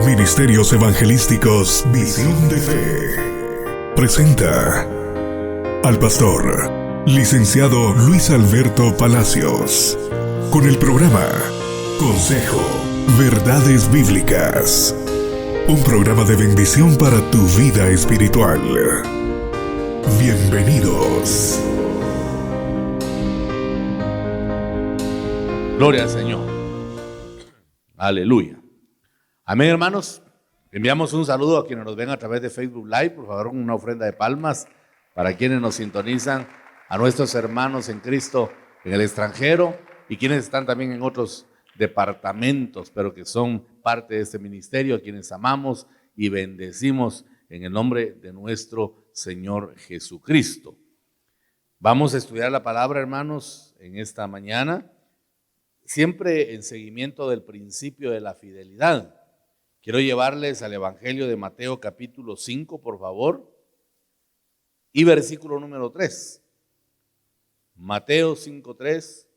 Ministerios Evangelísticos Visión de Fe presenta al pastor licenciado Luis Alberto Palacios con el programa Consejo, Verdades Bíblicas, un programa de bendición para tu vida espiritual. Bienvenidos. Gloria al Señor. Aleluya. Amén, hermanos. Enviamos un saludo a quienes nos ven a través de Facebook Live. Por favor, una ofrenda de palmas para quienes nos sintonizan, a nuestros hermanos en Cristo en el extranjero y quienes están también en otros departamentos, pero que son parte de este ministerio, a quienes amamos y bendecimos en el nombre de nuestro Señor Jesucristo. Vamos a estudiar la palabra, hermanos, en esta mañana, siempre en seguimiento del principio de la fidelidad. Quiero llevarles al Evangelio de Mateo capítulo 5, por favor, y versículo número 3. Mateo 5:3,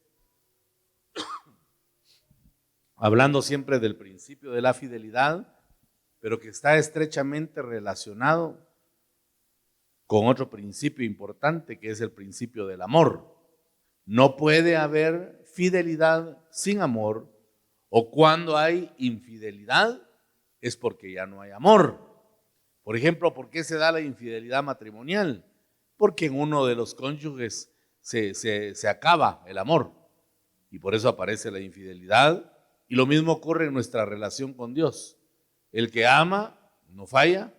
hablando siempre del principio de la fidelidad, pero que está estrechamente relacionado con otro principio importante, que es el principio del amor. No puede haber fidelidad sin amor, o cuando hay infidelidad es porque ya no hay amor. Por ejemplo, ¿por qué se da la infidelidad matrimonial? Porque en uno de los cónyuges se acaba el amor y por eso aparece la infidelidad. Y lo mismo ocurre en nuestra relación con Dios. El que ama no falla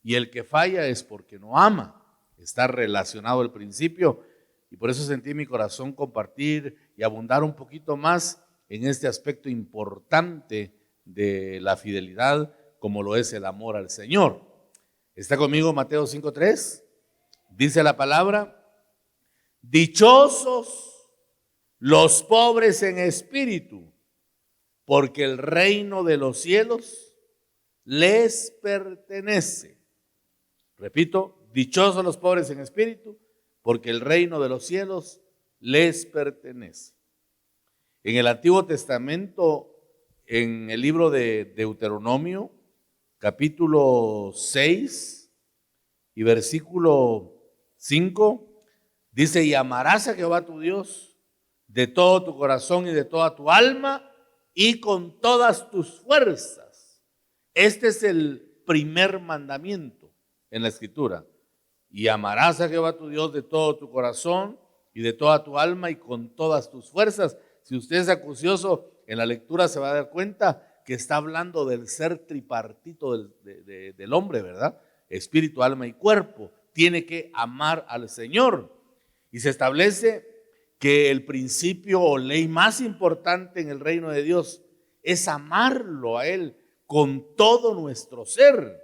y el que falla es porque no ama. Está relacionado al principio y por eso sentí en mi corazón compartir y abundar un poquito más en este aspecto importante de la fidelidad, como lo es el amor al Señor. ¿Está conmigo Mateo 5:3? Dice la palabra: dichosos los pobres en espíritu, porque el reino de los cielos les pertenece. Repito, dichosos los pobres en espíritu, porque el reino de los cielos les pertenece. En el Antiguo Testamento, en el libro de Deuteronomio, capítulo 6 y versículo 5, dice: y amarás a Jehová tu Dios de todo tu corazón y de toda tu alma y con todas tus fuerzas. Este es el primer mandamiento en la Escritura. Y amarás a Jehová tu Dios de todo tu corazón y de toda tu alma y con todas tus fuerzas. Si usted es acucioso, en la lectura se va a dar cuenta que está hablando del ser tripartito del hombre, ¿verdad? Espíritu, alma y cuerpo. Tiene que amar al Señor. Y se establece que el principio o ley más importante en el reino de Dios es amarlo a Él con todo nuestro ser.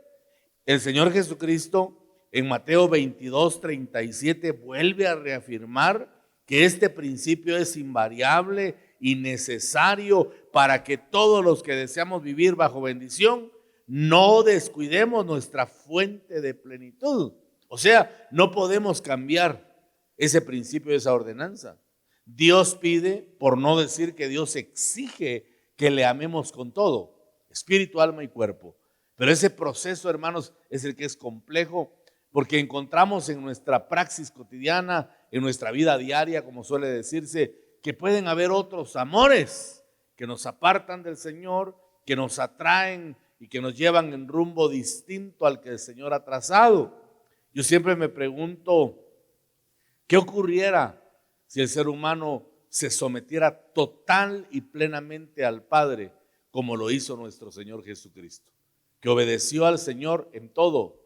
El Señor Jesucristo en Mateo 22:37 vuelve a reafirmar que este principio es invariable y necesario para que todos los que deseamos vivir bajo bendición no descuidemos nuestra fuente de plenitud. O sea, no podemos cambiar ese principio, esa ordenanza. Dios pide, por no decir que Dios exige, que le amemos con todo, espíritu, alma y cuerpo. Pero ese proceso, hermanos, es el que es complejo, porque encontramos en nuestra praxis cotidiana, en nuestra vida diaria, como suele decirse, que pueden haber otros amores que nos apartan del Señor, que nos atraen y que nos llevan en rumbo distinto al que el Señor ha trazado. Yo siempre me pregunto, ¿qué ocurriera si el ser humano se sometiera total y plenamente al Padre, como lo hizo nuestro Señor Jesucristo? Que obedeció al Señor en todo,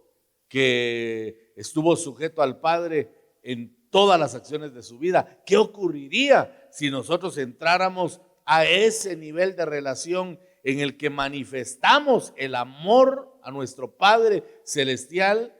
que estuvo sujeto al Padre en todas las acciones de su vida. ¿Qué ocurriría si nosotros entráramos a ese nivel de relación en el que manifestamos el amor a nuestro Padre celestial?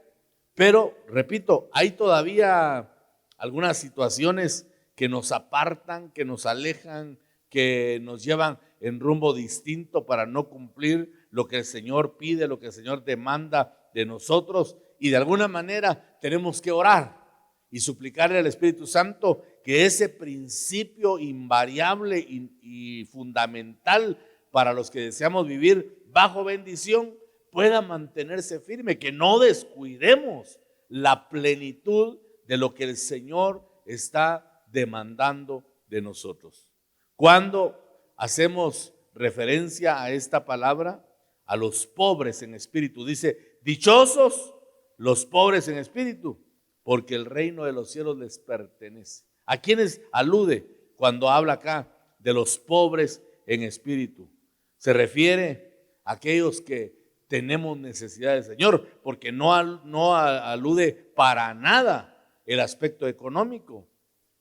Pero, repito, hay todavía algunas situaciones que nos apartan, que nos alejan, que nos llevan en rumbo distinto para no cumplir lo que el Señor pide, lo que el Señor demanda de nosotros, y de alguna manera tenemos que orar y suplicarle al Espíritu Santo que ese principio invariable y fundamental para los que deseamos vivir bajo bendición, pueda mantenerse firme, que no descuidemos la plenitud de lo que el Señor está demandando de nosotros. Cuando hacemos referencia a esta palabra, a los pobres en espíritu, dice: dichosos los pobres en espíritu, porque el reino de los cielos les pertenece. ¿A quiénes alude cuando habla acá de los pobres en espíritu? Se refiere a aquellos que tenemos necesidad del Señor, porque no alude para nada el aspecto económico.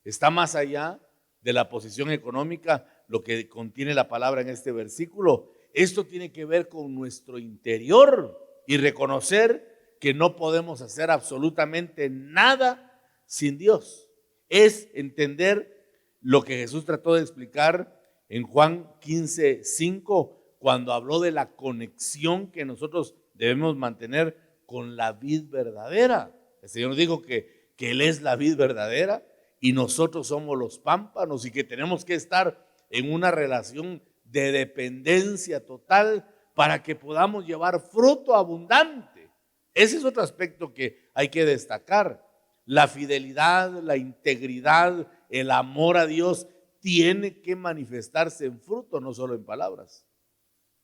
Está más allá de la posición económica lo que contiene la palabra en este versículo. Esto tiene que ver con nuestro interior y reconocer que no podemos hacer absolutamente nada sin Dios. Es entender lo que Jesús trató de explicar en Juan 15:5, cuando habló de la conexión que nosotros debemos mantener con la vid verdadera. El Señor nos dijo que Él es la vid verdadera y nosotros somos los pámpanos, y que tenemos que estar en una relación de dependencia total para que podamos llevar fruto abundante. Ese es otro aspecto que hay que destacar. La fidelidad, la integridad, el amor a Dios tiene que manifestarse en fruto, no solo en palabras.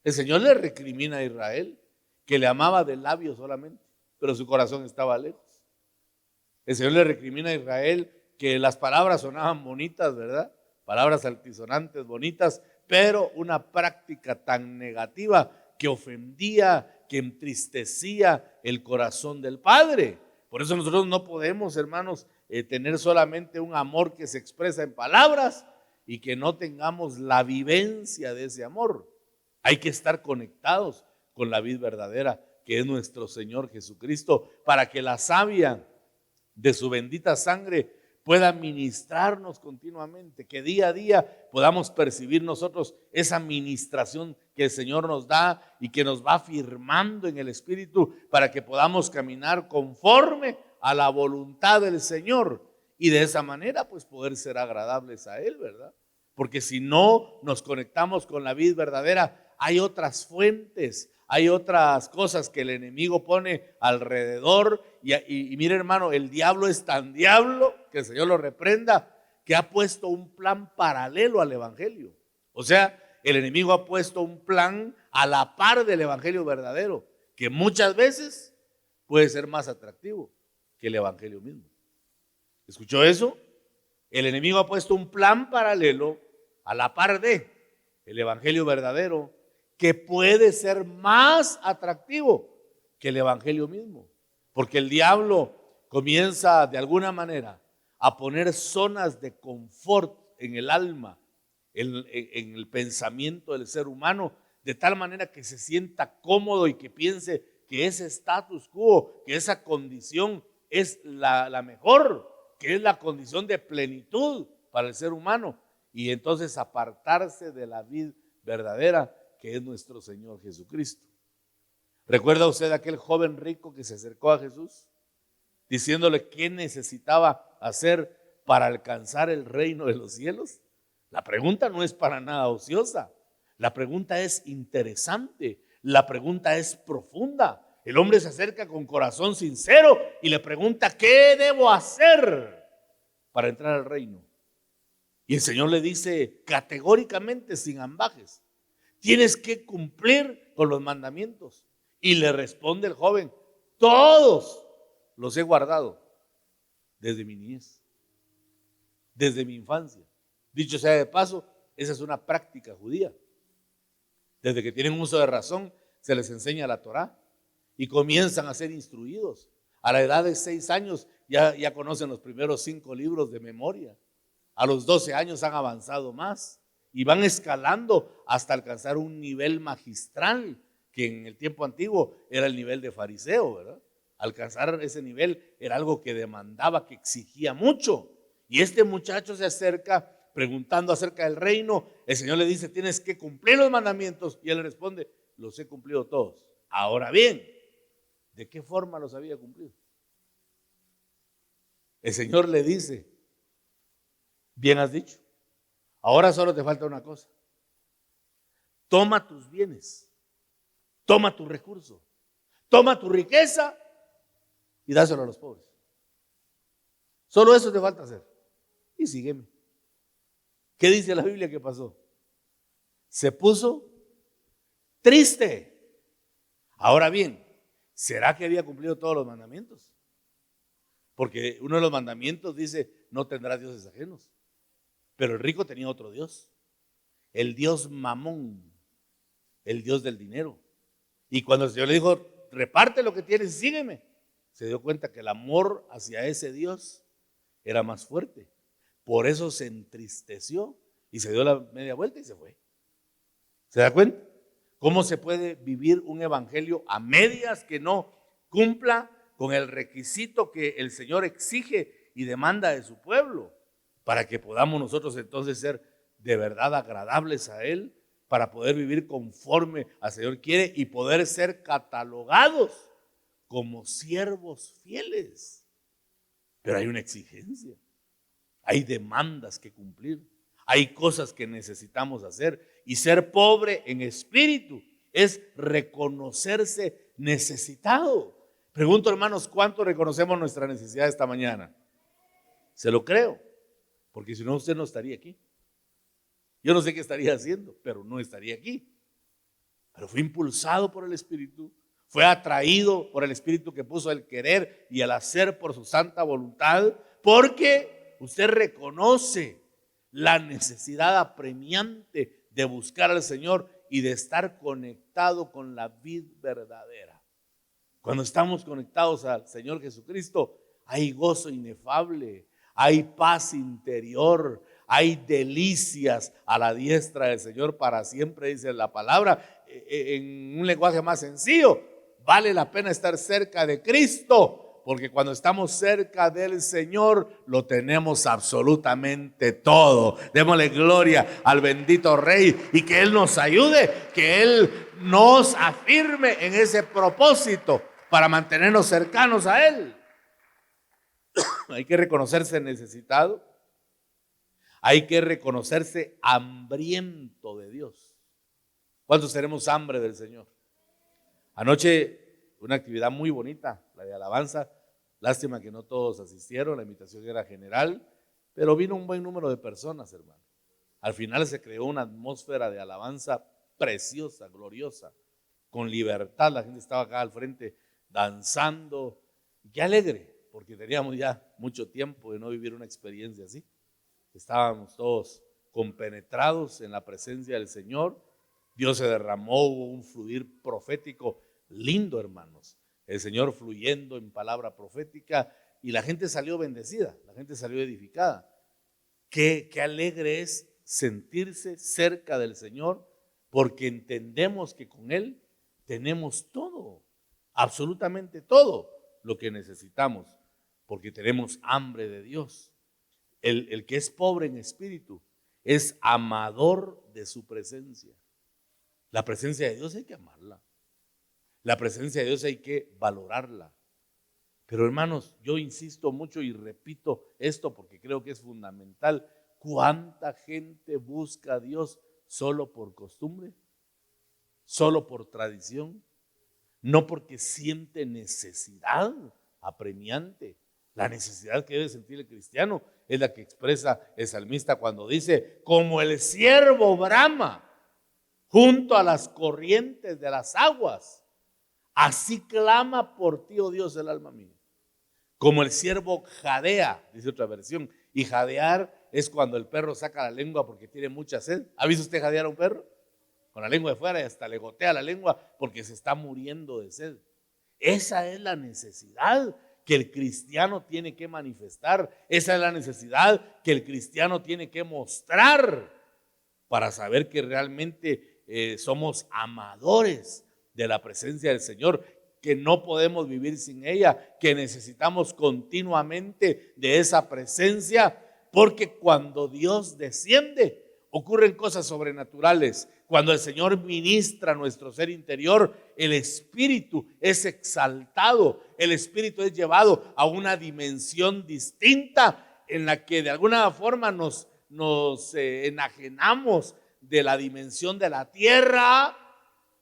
El Señor le recrimina a Israel que le amaba de labios solamente, pero su corazón estaba lejos. El Señor le recrimina a Israel que las palabras sonaban bonitas, ¿verdad? Palabras altisonantes, bonitas, pero una práctica tan negativa que ofendía, que entristecía el corazón del Padre. Por eso nosotros no podemos, hermanos, tener solamente un amor que se expresa en palabras y que no tengamos la vivencia de ese amor. Hay que estar conectados con la vid verdadera, que es nuestro Señor Jesucristo, para que la savia de su bendita sangre pueda ministrarnos continuamente, que día a día podamos percibir nosotros esa ministración que el Señor nos da y que nos va afirmando en el Espíritu, para que podamos caminar conforme a la voluntad del Señor y de esa manera pues poder ser agradables a Él, ¿verdad? Porque si no nos conectamos con la vid verdadera, hay otras fuentes, hay otras cosas que el enemigo pone alrededor. Y mire, hermano, el diablo es tan diablo, que el Señor lo reprenda, que ha puesto un plan paralelo al evangelio. O sea, el enemigo ha puesto un plan a la par del evangelio verdadero, que muchas veces puede ser más atractivo que el evangelio mismo. ¿Escuchó eso? El enemigo ha puesto un plan paralelo a la par de el evangelio verdadero, que puede ser más atractivo que el evangelio mismo, porque el diablo comienza de alguna manera a poner zonas de confort en el alma, en el pensamiento del ser humano, de tal manera que se sienta cómodo y que piense que ese status quo, que esa condición es la mejor, que es la condición de plenitud para el ser humano, y entonces apartarse de la vid verdadera, que es nuestro Señor Jesucristo. ¿Recuerda usted aquel joven rico que se acercó a Jesús diciéndole qué necesitaba hacer para alcanzar el reino de los cielos? La pregunta no es para nada ociosa, la pregunta es interesante, la pregunta es profunda. El hombre se acerca con corazón sincero y le pregunta: ¿qué debo hacer para entrar al reino? Y el Señor le dice categóricamente, sin ambajes: tienes que cumplir con los mandamientos. Y le responde el joven: todos los he guardado desde mi niñez, desde mi infancia. Dicho sea de paso, esa es una práctica judía. Desde que tienen uso de razón, se les enseña la Torá y comienzan a ser instruidos. A la edad de 6 años ya conocen los primeros 5 libros de memoria. A los 12 años han avanzado más y van escalando hasta alcanzar un nivel magistral, que en el tiempo antiguo era el nivel de fariseo, ¿verdad? Alcanzar ese nivel era algo que demandaba, que exigía mucho. Y este muchacho se acerca preguntando acerca del reino. El Señor le dice: tienes que cumplir los mandamientos. Y él le responde: los he cumplido todos. Ahora bien, ¿de qué forma los había cumplido? El Señor le dice: bien has dicho, ahora solo te falta una cosa. Toma tus bienes Toma tu recurso, toma tu riqueza y dáselo a los pobres. Solo eso te falta hacer. Y sígueme. ¿Qué dice la Biblia que pasó? Se puso triste. Ahora bien, ¿será que había cumplido todos los mandamientos? Porque uno de los mandamientos dice, no tendrás dioses ajenos. Pero el rico tenía otro Dios, el Dios Mamón, el Dios del dinero. Y cuando el Señor le dijo, reparte lo que tienes y sígueme, se dio cuenta que el amor hacia ese Dios era más fuerte. Por eso se entristeció y se dio la media vuelta y se fue. ¿Se da cuenta? ¿Cómo se puede vivir un evangelio a medias que no cumpla con el requisito que el Señor exige y demanda de su pueblo? Para que podamos nosotros entonces ser de verdad agradables a Él, para poder vivir conforme al Señor quiere y poder ser catalogados como siervos fieles. Pero hay una exigencia, hay demandas que cumplir, hay cosas que necesitamos hacer. Y ser pobre en espíritu es reconocerse necesitado. Pregunto, hermanos, ¿cuánto reconocemos nuestra necesidad esta mañana? Se lo creo, porque si no usted no estaría aquí. Yo no sé qué estaría haciendo, pero no estaría aquí. Pero fue impulsado por el Espíritu, fue atraído por el Espíritu que puso el querer y el hacer por su santa voluntad, porque usted reconoce la necesidad apremiante de buscar al Señor y de estar conectado con la vid verdadera. Cuando estamos conectados al Señor Jesucristo, hay gozo inefable, hay paz interior, hay delicias a la diestra del Señor para siempre, dice la palabra. En un lenguaje más sencillo, vale la pena estar cerca de Cristo, porque cuando estamos cerca del Señor, lo tenemos absolutamente todo. Démosle gloria al bendito Rey y que Él nos ayude, que Él nos afirme en ese propósito para mantenernos cercanos a Él. Hay que reconocerse necesitado. Hay que reconocerse hambriento de Dios. ¿Cuántos tenemos hambre del Señor? Anoche una actividad muy bonita, la de alabanza. Lástima que no todos asistieron, la invitación era general, pero vino un buen número de personas, hermano. Al final se creó una atmósfera de alabanza preciosa, gloriosa, con libertad. La gente estaba acá al frente danzando. Qué alegre, porque teníamos ya mucho tiempo de no vivir una experiencia así. Estábamos todos compenetrados en la presencia del Señor. Dios se derramó, hubo un fluir profético lindo, hermanos. El Señor fluyendo en palabra profética y la gente salió bendecida, la gente salió edificada. Qué alegre es sentirse cerca del Señor, porque entendemos que con Él tenemos todo, absolutamente todo lo que necesitamos, porque tenemos hambre de Dios. El que es pobre en espíritu es amador de su presencia. La presencia de Dios hay que amarla. La presencia de Dios hay que valorarla. Pero hermanos, yo insisto mucho y repito esto porque creo que es fundamental. ¿Cuánta gente busca a Dios solo por costumbre? ¿Solo por tradición? No porque siente necesidad apremiante. La necesidad que debe sentir el cristiano es la que expresa el salmista cuando dice: como el ciervo brama junto a las corrientes de las aguas, así clama por ti, oh Dios, el alma mía. Como el ciervo jadea, dice otra versión, y jadear es cuando el perro saca la lengua porque tiene mucha sed. ¿Ha visto usted jadear a un perro? Con la lengua de fuera y hasta le gotea la lengua porque se está muriendo de sed. Esa es la necesidad que el cristiano tiene que manifestar. Esa es la necesidad que el cristiano tiene que mostrar para saber que realmente somos amadores de la presencia del Señor, que no podemos vivir sin ella, que necesitamos continuamente de esa presencia, porque cuando Dios desciende ocurren cosas sobrenaturales. Cuando el Señor ministra nuestro ser interior, el espíritu es exaltado, el espíritu es llevado a una dimensión distinta en la que de alguna forma nos enajenamos de la dimensión de la tierra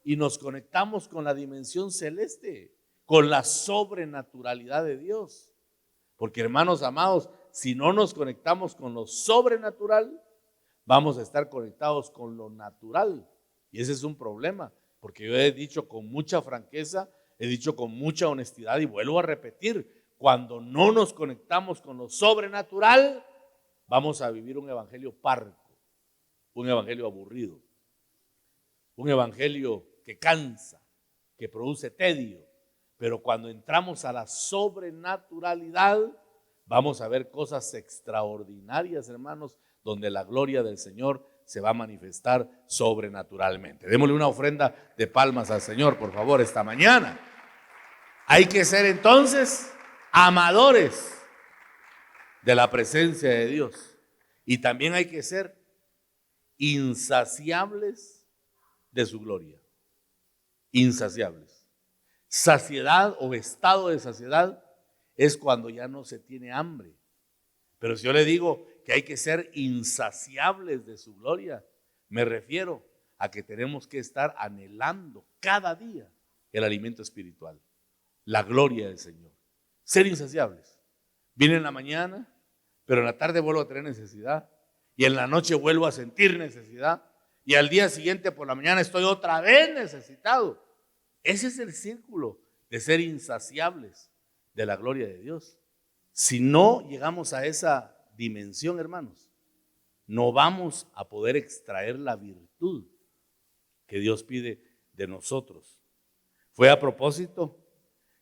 y nos conectamos con la dimensión celeste, con la sobrenaturalidad de Dios. Porque, hermanos amados, si no nos conectamos con lo sobrenatural, vamos a estar conectados con lo natural. Y ese es un problema, porque yo he dicho con mucha franqueza, he dicho con mucha honestidad y vuelvo a repetir, cuando no nos conectamos con lo sobrenatural, vamos a vivir un evangelio parco, un evangelio aburrido, un evangelio que cansa, que produce tedio. Pero cuando entramos a la sobrenaturalidad, vamos a ver cosas extraordinarias, hermanos, donde la gloria del Señor se va a manifestar sobrenaturalmente. Démosle una ofrenda de palmas al Señor, por favor, esta mañana. Hay que ser entonces amadores de la presencia de Dios. Y también hay que ser insaciables de su gloria. Insaciables. Saciedad o estado de saciedad es cuando ya no se tiene hambre. Pero si yo le digo que hay que ser insaciables de su gloria, me refiero a que tenemos que estar anhelando cada día el alimento espiritual, la gloria del Señor. Ser insaciables. Viene en la mañana, pero en la tarde vuelvo a tener necesidad. Y en la noche vuelvo a sentir necesidad. Y al día siguiente por la mañana estoy otra vez necesitado. Ese es el círculo de ser insaciables de la gloria de Dios. Si no llegamos a esa dimensión, hermanos, no vamos a poder extraer la virtud que Dios pide de nosotros. Fue a propósito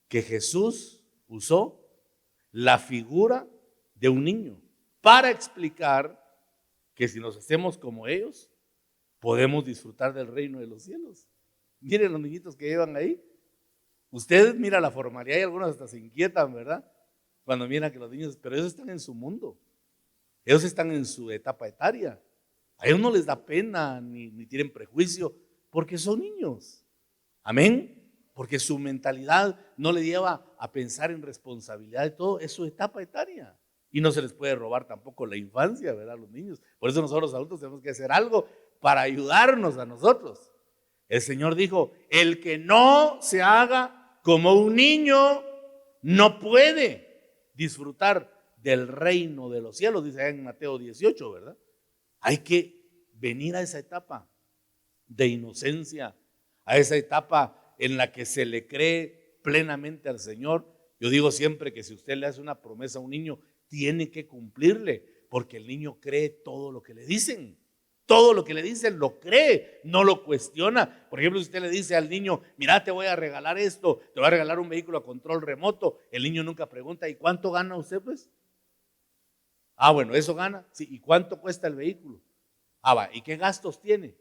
que Jesús usó la figura de un niño para explicar que si nos hacemos como ellos, podemos disfrutar del reino de los cielos. Miren los niñitos que llevan ahí. Ustedes miran la formalidad y algunos hasta se inquietan, ¿verdad? Cuando miran que los niños, pero ellos están en su mundo. Ellos están en su etapa etaria. A ellos no les da pena ni tienen prejuicio porque son niños. Amén. Porque su mentalidad no le lleva a pensar en responsabilidad de todo. Es su etapa etaria. Y no se les puede robar tampoco la infancia, ¿verdad? A los niños. Por eso nosotros los adultos tenemos que hacer algo para ayudarnos a nosotros. El Señor dijo, el que no se haga como un niño no puede disfrutar del reino de los cielos, dice en Mateo 18, ¿verdad? Hay que venir a esa etapa de inocencia, a esa etapa en la que se le cree plenamente al Señor. Yo digo siempre que si usted le hace una promesa a un niño, tiene que cumplirle, porque el niño cree todo lo que le dicen. Todo lo que le dicen lo cree, no lo cuestiona. Por ejemplo, si usted le dice al niño, mira, te voy a regalar esto, te voy a regalar un vehículo a control remoto, el niño nunca pregunta, ¿y cuánto gana usted pues? Ah, bueno, eso gana, sí, ¿y cuánto cuesta el vehículo? Ah, va, ¿y qué gastos tiene?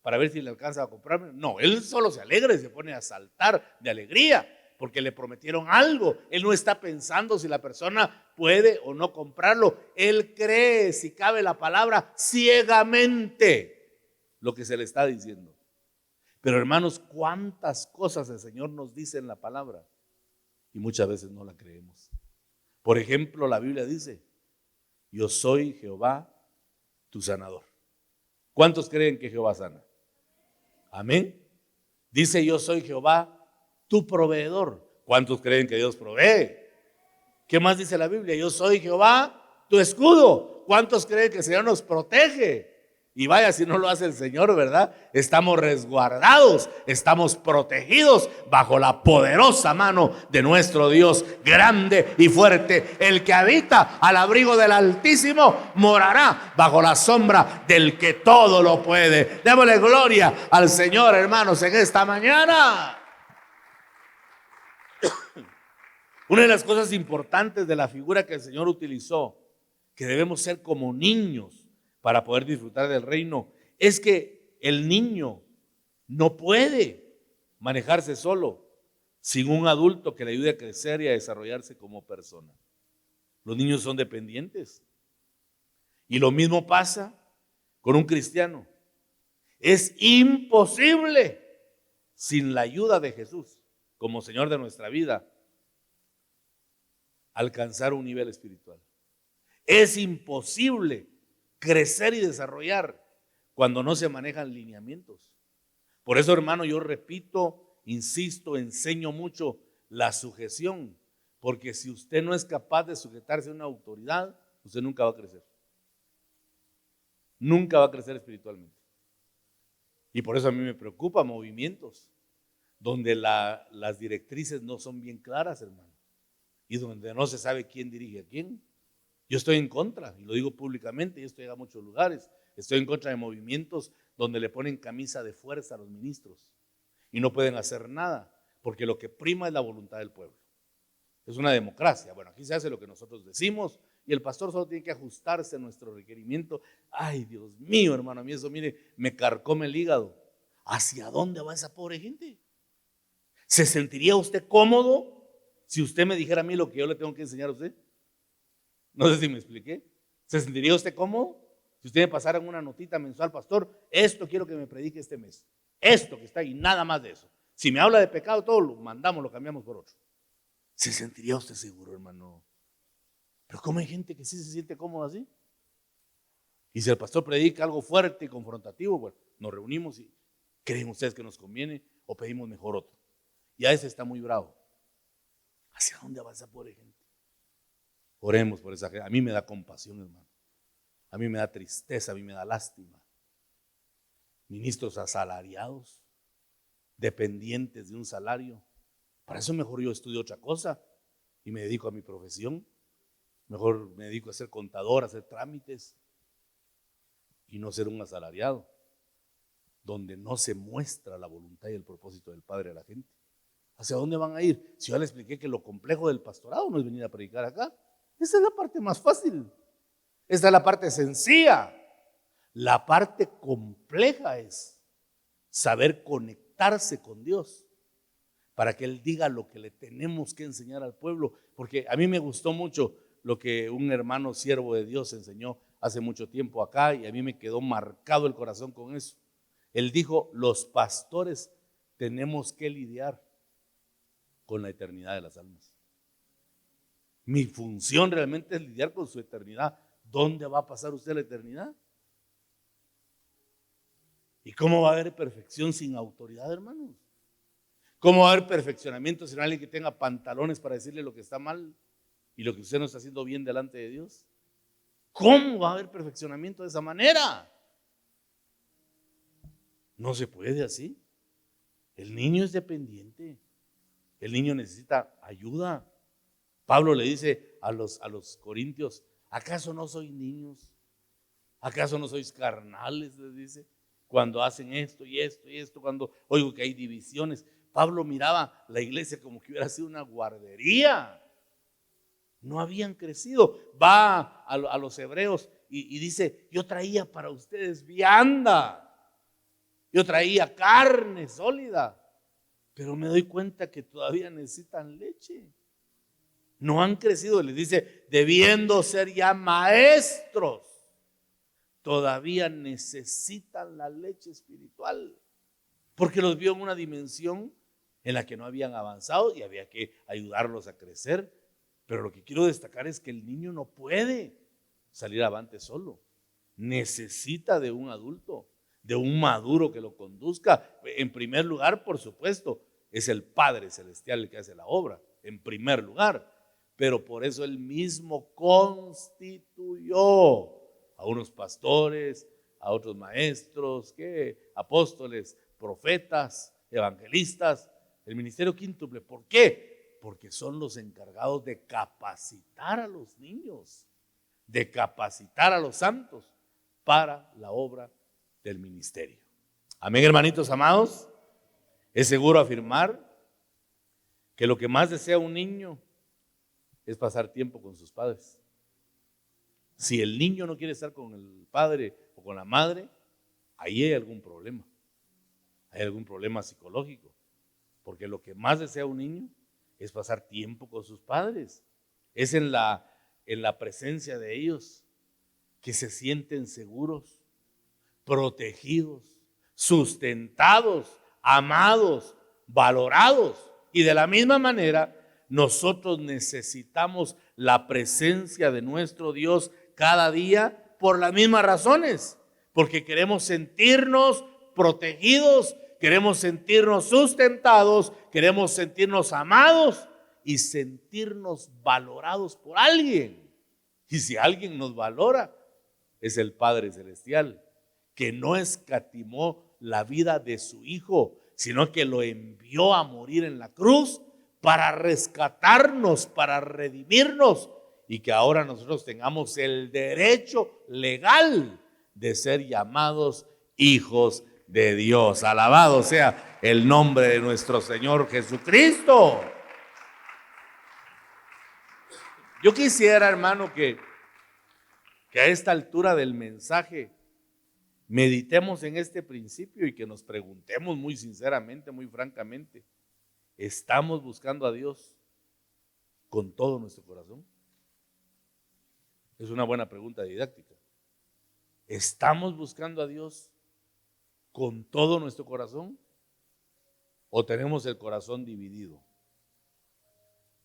Para ver si le alcanza a comprarme. No, él solo se alegra y se pone a saltar de alegría, porque le prometieron algo. Él no está pensando si la persona puede o no comprarlo. Él cree, si cabe la palabra, ciegamente lo que se le está diciendo. Pero hermanos, cuántas cosas el Señor nos dice en la palabra y muchas veces no la creemos. Por ejemplo, la Biblia dice, yo soy Jehová tu sanador. ¿Cuántos creen que Jehová sana? Amén. Dice, yo soy Jehová tu proveedor. ¿Cuántos creen que Dios provee? ¿Qué más dice la Biblia? Yo soy Jehová tu escudo. ¿Cuántos creen que el Señor nos protege? Y vaya, si no lo hace el Señor, ¿verdad? Estamos resguardados, estamos protegidos bajo la poderosa mano de nuestro Dios grande y fuerte. El que habita al abrigo del Altísimo morará bajo la sombra del que todo lo puede. Démosle gloria al Señor, hermanos, en esta mañana. Una de las cosas importantes de la figura que el Señor utilizó, que debemos ser como niños para poder disfrutar del reino, es que el niño no puede manejarse solo sin un adulto que le ayude a crecer y a desarrollarse como persona. Los niños son dependientes. Y lo mismo pasa con un cristiano. Es imposible sin la ayuda de Jesús como Señor de nuestra vida alcanzar un nivel espiritual. Es imposible crecer y desarrollar cuando no se manejan lineamientos. Por eso, hermano, yo repito, insisto, enseño mucho la sujeción. Porque si usted no es capaz de sujetarse a una autoridad, usted nunca va a crecer. Nunca va a crecer espiritualmente. Y por eso a mí me preocupa movimientos donde las directrices no son bien claras, hermano. Y donde no se sabe quién dirige a quién. Yo estoy en contra, y lo digo públicamente, y esto llega a muchos lugares. Estoy en contra de movimientos donde le ponen camisa de fuerza a los ministros y no pueden hacer nada, porque lo que prima es la voluntad del pueblo. Es una democracia. Bueno, aquí se hace lo que nosotros decimos y el pastor solo tiene que ajustarse a nuestro requerimiento. Ay, Dios mío, hermano, a mí eso, mire, me carcome el hígado. ¿Hacia dónde va esa pobre gente? ¿Se sentiría usted cómodo si usted me dijera a mí lo que yo le tengo que enseñar a usted? No sé si me expliqué. ¿Se sentiría usted cómodo? Si usted me pasara una notita mensual, pastor, esto quiero que me predique este mes. Esto que está ahí, nada más de eso. Si me habla de pecado, todo lo mandamos, lo cambiamos por otro. ¿Se sentiría usted seguro, hermano? Pero ¿cómo hay gente que sí se siente cómoda así? Y si el pastor predica algo fuerte y confrontativo, bueno, nos reunimos y ¿creen ustedes que nos conviene o pedimos mejor otro? Y a ese está muy bravo. ¿Hacia dónde avanza pobre gente? Oremos por esa gente. A mí me da compasión, hermano. A mí me da tristeza, a mí me da lástima. Ministros asalariados, dependientes de un salario. Para eso mejor yo estudio otra cosa y me dedico a mi profesión. Mejor me dedico a ser contador, a hacer trámites y no ser un asalariado, donde no se muestra la voluntad y el propósito del Padre a la gente. ¿Hacia dónde van a ir? Si yo le expliqué que lo complejo del pastorado no es venir a predicar acá. Esa es la parte más fácil. Esta es la parte sencilla. La parte compleja es saber conectarse con Dios para que Él diga lo que le tenemos que enseñar al pueblo. Porque a mí me gustó mucho lo que un hermano siervo de Dios enseñó hace mucho tiempo acá y a mí me quedó marcado el corazón con eso. Él dijo, los pastores tenemos que lidiar con la eternidad de las almas. Mi función realmente es lidiar con su eternidad. ¿Dónde va a pasar usted la eternidad? ¿Y cómo va a haber perfección sin autoridad, hermanos? ¿Cómo va a haber perfeccionamiento sin alguien que tenga pantalones para decirle lo que está mal y lo que usted no está haciendo bien delante de Dios? ¿Cómo va a haber perfeccionamiento de esa manera? No se puede así. El niño es dependiente. El niño necesita ayuda. Pablo le dice a los corintios, ¿acaso no sois niños? ¿Acaso no sois carnales? Les dice, cuando hacen esto y esto y esto, cuando oigo que hay divisiones. Pablo miraba la iglesia como que hubiera sido una guardería. No habían crecido. Va a los hebreos y dice, yo traía para ustedes vianda. Yo traía carne sólida. Pero me doy cuenta que todavía necesitan leche. No han crecido. Les dice, debiendo ser ya maestros, todavía necesitan la leche espiritual. Porque los vio en una dimensión en la que no habían avanzado y había que ayudarlos a crecer. Pero lo que quiero destacar es que el niño no puede salir avante solo. Necesita de un adulto, de un maduro que lo conduzca. En primer lugar, por supuesto, es el Padre Celestial el que hace la obra, en primer lugar. Pero por eso Él mismo constituyó a unos pastores, a otros maestros, apóstoles, profetas, evangelistas, el ministerio quíntuple. ¿Por qué? Porque son los encargados de capacitar a los niños, de capacitar a los santos para la obra del ministerio. Amén, hermanitos amados. Es seguro afirmar que lo que más desea un niño es pasar tiempo con sus padres. Si el niño no quiere estar con el padre o con la madre, ahí hay algún problema. Hay algún problema psicológico. Porque lo que más desea un niño es pasar tiempo con sus padres. Es en la presencia de ellos que se sienten seguros, protegidos, sustentados, amados, valorados. Y de la misma manera, nosotros necesitamos la presencia de nuestro Dios cada día por las mismas razones. Porque queremos sentirnos protegidos, queremos sentirnos sustentados, queremos sentirnos amados y sentirnos valorados por alguien. Y si alguien nos valora, es el Padre Celestial, que no escatimó la vida de su Hijo, sino que lo envió a morir en la cruz para rescatarnos, para redimirnos, y que ahora nosotros tengamos el derecho legal de ser llamados hijos de Dios. Alabado sea el nombre de nuestro Señor Jesucristo. Yo quisiera, hermano, que a esta altura del mensaje meditemos en este principio y que nos preguntemos muy sinceramente, muy francamente, ¿estamos buscando a Dios con todo nuestro corazón? Es una buena pregunta didáctica. ¿Estamos buscando a Dios con todo nuestro corazón o tenemos el corazón dividido?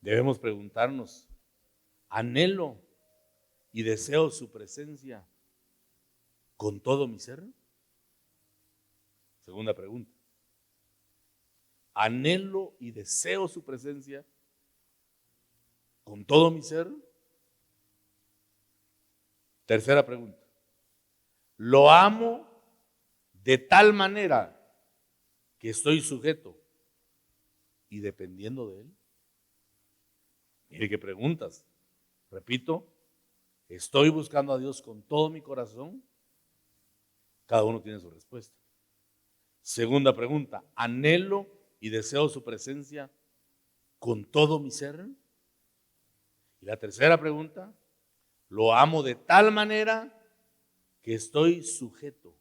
Debemos preguntarnos, ¿anhelo y deseo su presencia con todo mi ser? Segunda pregunta. ¿Anhelo y deseo su presencia con todo mi ser? Tercera pregunta. ¿Lo amo de tal manera que estoy sujeto y dependiendo de él? Mire qué preguntas. Repito, ¿estoy buscando a Dios con todo mi corazón? Cada uno tiene su respuesta. Segunda pregunta, ¿anhelo y deseo su presencia con todo mi ser? Y la tercera pregunta, ¿lo amo de tal manera que estoy sujeto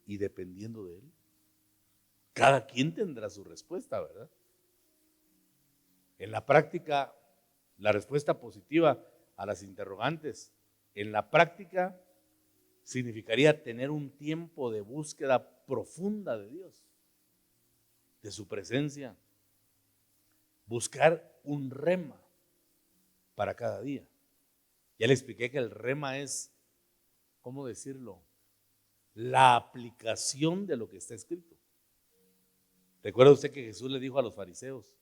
y dependiendo de él? Cada quien tendrá su respuesta, ¿verdad? En la práctica, la respuesta positiva a las interrogantes, en la práctica significaría tener un tiempo de búsqueda profunda de Dios, de su presencia, buscar un rema para cada día. Ya le expliqué que el rema es, ¿cómo decirlo?, la aplicación de lo que está escrito. ¿Recuerda usted que Jesús le dijo a los fariseos,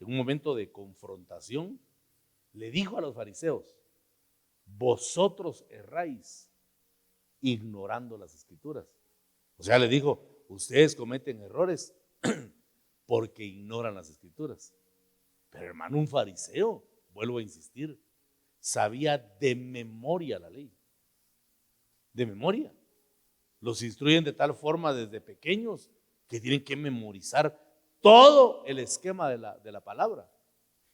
en un momento de confrontación, le dijo a los fariseos, vosotros erráis ignorando las escrituras? O sea, le dijo, ustedes cometen errores porque ignoran las escrituras. Pero hermano, un fariseo, vuelvo a insistir, sabía de memoria la ley. De memoria. Los instruyen de tal forma desde pequeños que tienen que memorizar todo el esquema de la palabra.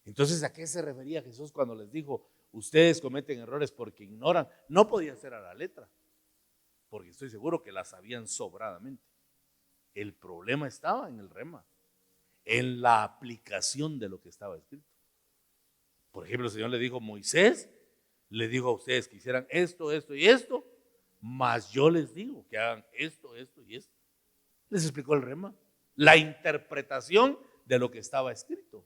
Entonces, ¿a qué se refería Jesús cuando les dijo, ustedes cometen errores porque ignoran? No podía ser a la letra, porque estoy seguro que la sabían sobradamente. El problema estaba en el rema, en la aplicación de lo que estaba escrito. Por ejemplo, el Señor le dijo, Moisés le dijo a ustedes que hicieran esto, esto y esto, mas yo les digo que hagan esto, esto y esto. Les explicó el rema, la interpretación de lo que estaba escrito.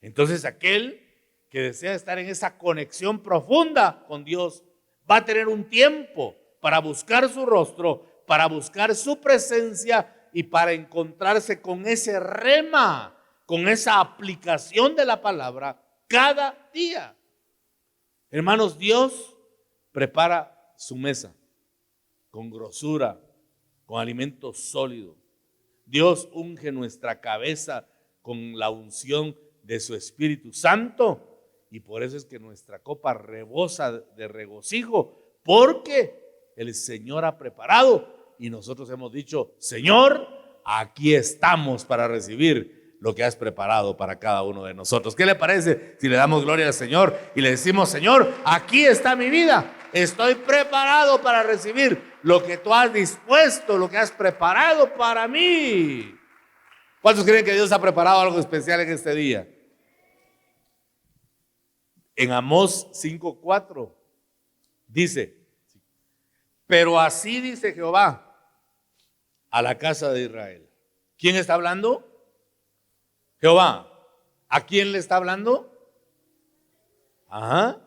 Entonces, aquel que desea estar en esa conexión profunda con Dios va a tener un tiempo para buscar su rostro, para buscar su presencia y para encontrarse con ese rema, con esa aplicación de la palabra cada día. Hermanos, Dios prepara su mesa con grosura, con alimento sólido. Dios unge nuestra cabeza con la unción de su Espíritu Santo, y por eso es que nuestra copa rebosa de regocijo, porque el Señor ha preparado y nosotros hemos dicho, Señor, aquí estamos para recibir lo que has preparado para cada uno de nosotros. ¿Qué le parece si le damos gloria al Señor y le decimos, Señor, aquí está mi vida, estoy preparado para recibir lo que tú has dispuesto, lo que has preparado para mí? ¿Cuántos creen que Dios ha preparado algo especial en este día? En Amós 5:4 dice, pero así dice Jehová a la casa de Israel. ¿Quién está hablando? Jehová. ¿A quién le está hablando? Ajá,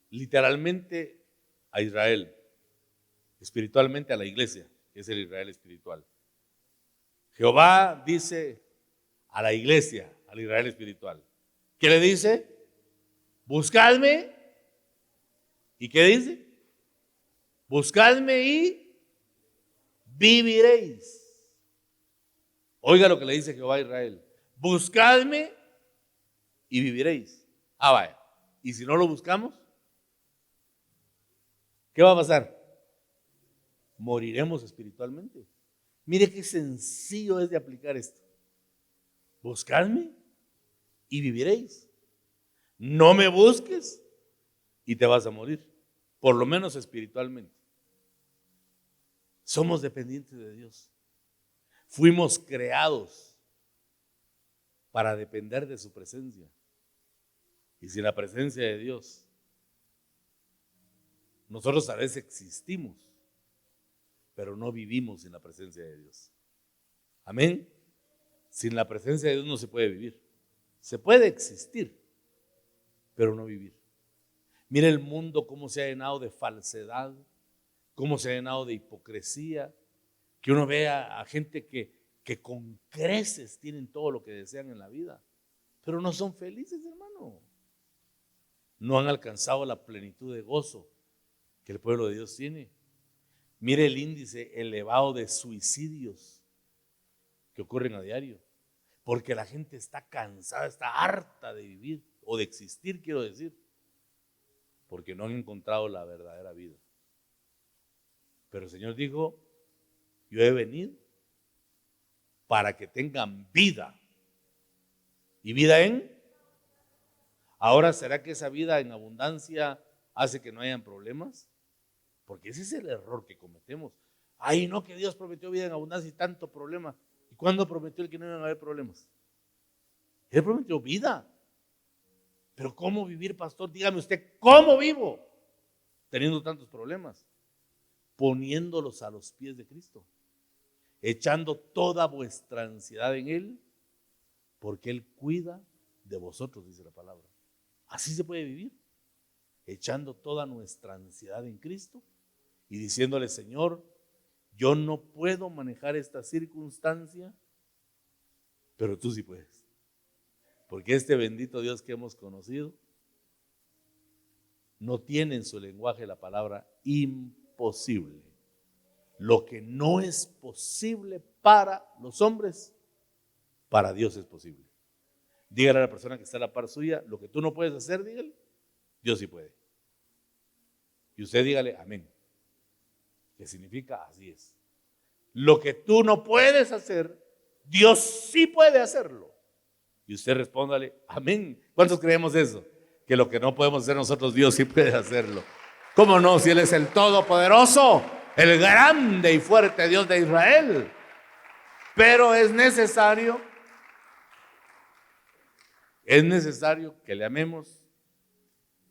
literalmente a Israel, espiritualmente a la iglesia, que es el Israel espiritual. Jehová dice a la iglesia, al Israel espiritual, ¿qué le dice? Buscadme. ¿Y qué dice? Buscadme y viviréis. Oiga lo que le dice Jehová a Israel. Buscadme y viviréis. Vaya. ¿Y si no lo buscamos? ¿Qué va a pasar? Moriremos espiritualmente. Mire qué sencillo es de aplicar esto. Buscadme y viviréis. No me busques y te vas a morir, por lo menos espiritualmente. Somos dependientes de Dios. Fuimos creados para depender de su presencia. Y sin la presencia de Dios, nosotros a veces existimos, pero no vivimos sin la presencia de Dios. Amén. Sin la presencia de Dios no se puede vivir. Se puede existir, pero no vivir. Mira el mundo cómo se ha llenado de falsedad, cómo se ha llenado de hipocresía, que uno ve a gente que con creces tienen todo lo que desean en la vida, pero no son felices, hermano. No han alcanzado la plenitud de gozo que el pueblo de Dios tiene. Mire el índice elevado de suicidios que ocurren a diario, porque la gente está cansada, está harta de vivir o de existir, quiero decir, porque no han encontrado la verdadera vida. Pero el Señor dijo, yo he venido para que tengan vida. ¿Y vida en? Ahora, ¿será que esa vida en abundancia hace que no hayan problemas? Porque ese es el error que cometemos. Ay, no, que Dios prometió vida en abundancia y tanto problema. ¿Y cuándo prometió el que no iban a haber problemas? Él prometió vida. Pero ¿cómo vivir, pastor? Dígame usted, ¿cómo vivo teniendo tantos problemas? Poniéndolos a los pies de Cristo, echando toda vuestra ansiedad en Él, porque Él cuida de vosotros, dice la palabra. Así se puede vivir, echando toda nuestra ansiedad en Cristo y diciéndole, Señor, yo no puedo manejar esta circunstancia, pero tú sí puedes. Porque este bendito Dios que hemos conocido no tiene en su lenguaje la palabra imposible. Lo que no es posible para los hombres, para Dios es posible. Dígale a la persona que está a la par suya, lo que tú no puedes hacer, dígale, Dios sí puede. Y usted dígale amén, que significa así es. Lo que tú no puedes hacer, Dios sí puede hacerlo. Y usted respóndale amén. ¿Cuántos creemos eso? Que lo que no podemos hacer nosotros, Dios sí puede hacerlo. ¿Cómo no? Si Él es el Todopoderoso, el grande y fuerte Dios de Israel. Pero es necesario que le amemos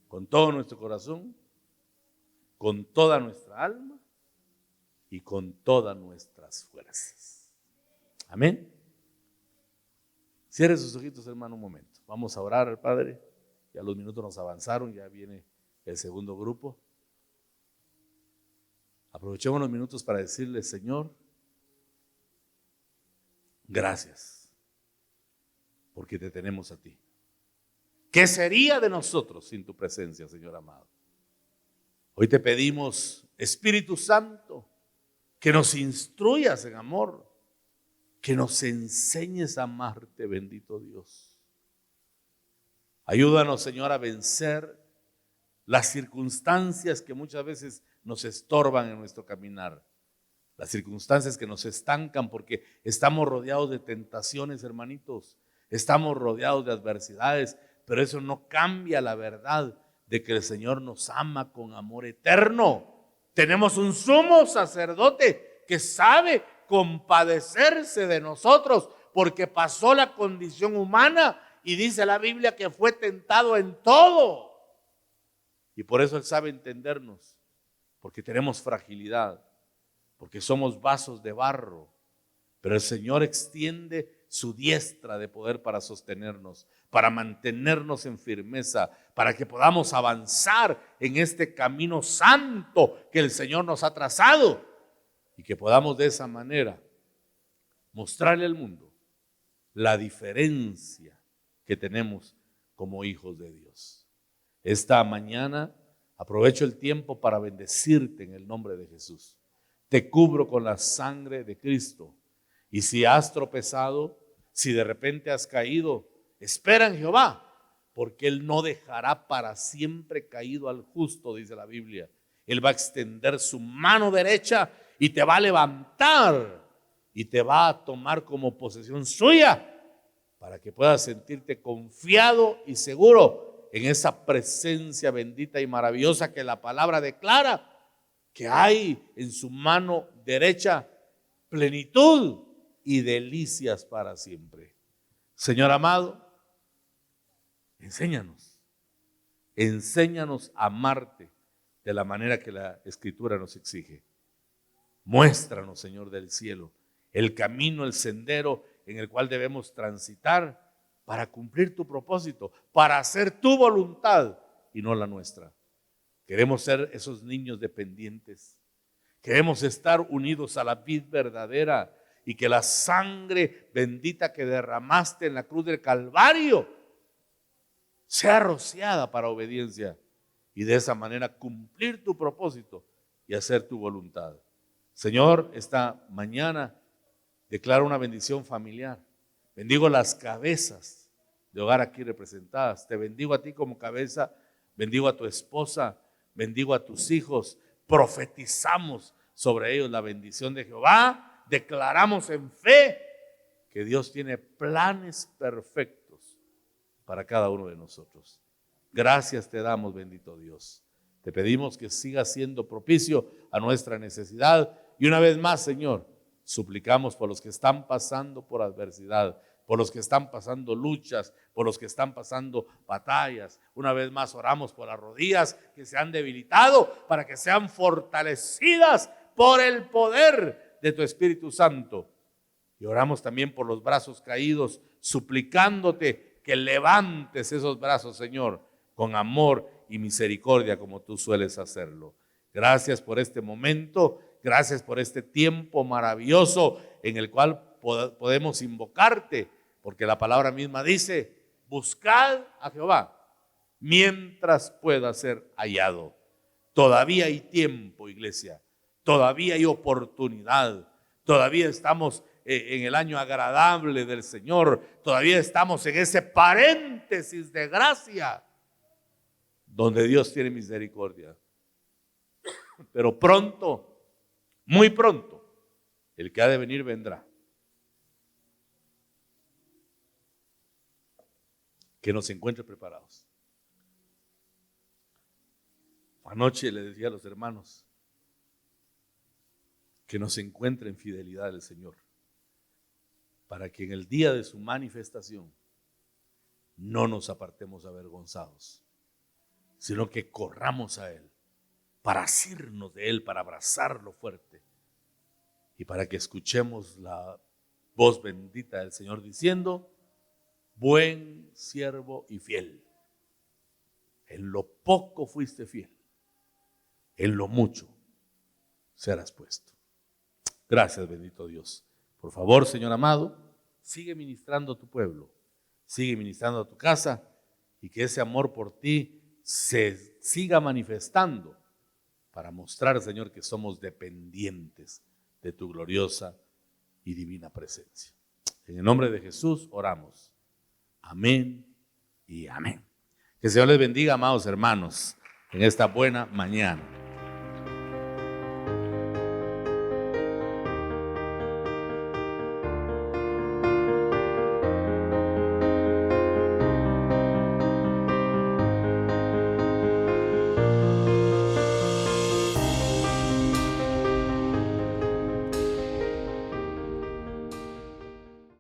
con todo nuestro corazón, con toda nuestra alma y con todas nuestras fuerzas. Amén. Cierre sus ojitos, hermano, un momento. Vamos a orar al Padre. Ya los minutos nos avanzaron, ya viene el segundo grupo. Aprovechemos los minutos para decirle, Señor, gracias, porque te tenemos a ti. ¿Qué sería de nosotros sin tu presencia, Señor amado? Hoy te pedimos, Espíritu Santo, que nos instruyas en amor, que nos enseñes a amarte, bendito Dios. Ayúdanos, Señor, a vencer las circunstancias que muchas veces nos estorban en nuestro caminar, las circunstancias que nos estancan porque estamos rodeados de tentaciones, hermanitos, estamos rodeados de adversidades, pero eso no cambia la verdad de que el Señor nos ama con amor eterno. Tenemos un sumo sacerdote que sabe compadecerse de nosotros porque pasó la condición humana y dice la Biblia que fue tentado en todo. Y por eso Él sabe entendernos, porque tenemos fragilidad, porque somos vasos de barro, pero el Señor extiende su diestra de poder para sostenernos, para mantenernos en firmeza, para que podamos avanzar en este camino santo que el Señor nos ha trazado y que podamos de esa manera mostrarle al mundo la diferencia que tenemos como hijos de Dios. Esta mañana aprovecho el tiempo para bendecirte en el nombre de Jesús. Te cubro con la sangre de Cristo. Y si has tropezado, si de repente has caído, espera en Jehová, porque Él no dejará para siempre caído al justo, dice la Biblia. Él va a extender su mano derecha y te va a levantar y te va a tomar como posesión suya, para que puedas sentirte confiado y seguro en esa presencia bendita y maravillosa que la palabra declara, que hay en su mano derecha plenitud y delicias para siempre. Señor amado, enséñanos a amarte de la manera que la Escritura nos exige. Muéstranos, Señor del cielo, el camino, el sendero en el cual debemos transitar para cumplir tu propósito, para hacer tu voluntad y no la nuestra. Queremos ser esos niños dependientes. Queremos estar unidos a la vid verdadera y que la sangre bendita que derramaste en la cruz del Calvario sea rociada para obediencia y de esa manera cumplir tu propósito y hacer tu voluntad. Señor, esta mañana declaro una bendición familiar. Bendigo las cabezas de hogar aquí representadas. Te bendigo a ti como cabeza, bendigo a tu esposa, bendigo a tus hijos. Profetizamos sobre ellos la bendición de Jehová. Declaramos en fe que Dios tiene planes perfectos para cada uno de nosotros. Gracias te damos, bendito Dios. Te pedimos que sigas siendo propicio a nuestra necesidad. Y una vez más, Señor, suplicamos por los que están pasando por adversidad, por los que están pasando luchas, por los que están pasando batallas. Una vez más oramos por las rodillas que se han debilitado para que sean fortalecidas por el poder de tu Espíritu Santo. Y oramos también por los brazos caídos, suplicándote que levantes esos brazos, Señor, con amor y misericordia como tú sueles hacerlo. Gracias por este momento, gracias por este tiempo maravilloso en el cual podemos invocarte, porque la palabra misma dice: buscad a Jehová mientras pueda ser hallado. Todavía hay tiempo, iglesia, todavía hay oportunidad, todavía estamos en el año agradable del Señor, todavía estamos en ese paréntesis de gracia donde Dios tiene misericordia. Pero pronto, muy pronto, el que ha de venir vendrá. Que nos encuentre preparados. Anoche le decía a los hermanos que nos encuentre en fidelidad el Señor, para que en el día de su manifestación no nos apartemos avergonzados, sino que corramos a Él, para asirnos de Él, para abrazarlo fuerte y para que escuchemos la voz bendita del Señor diciendo: buen siervo y fiel, en lo poco fuiste fiel, en lo mucho serás puesto. Gracias, bendito Dios. Por favor, Señor amado, sigue ministrando a tu pueblo, sigue ministrando a tu casa, y que ese amor por ti se siga manifestando para mostrar, Señor, que somos dependientes de tu gloriosa y divina presencia. En el nombre de Jesús oramos. Amén y amén. Que el Señor les bendiga, amados hermanos, en esta buena mañana.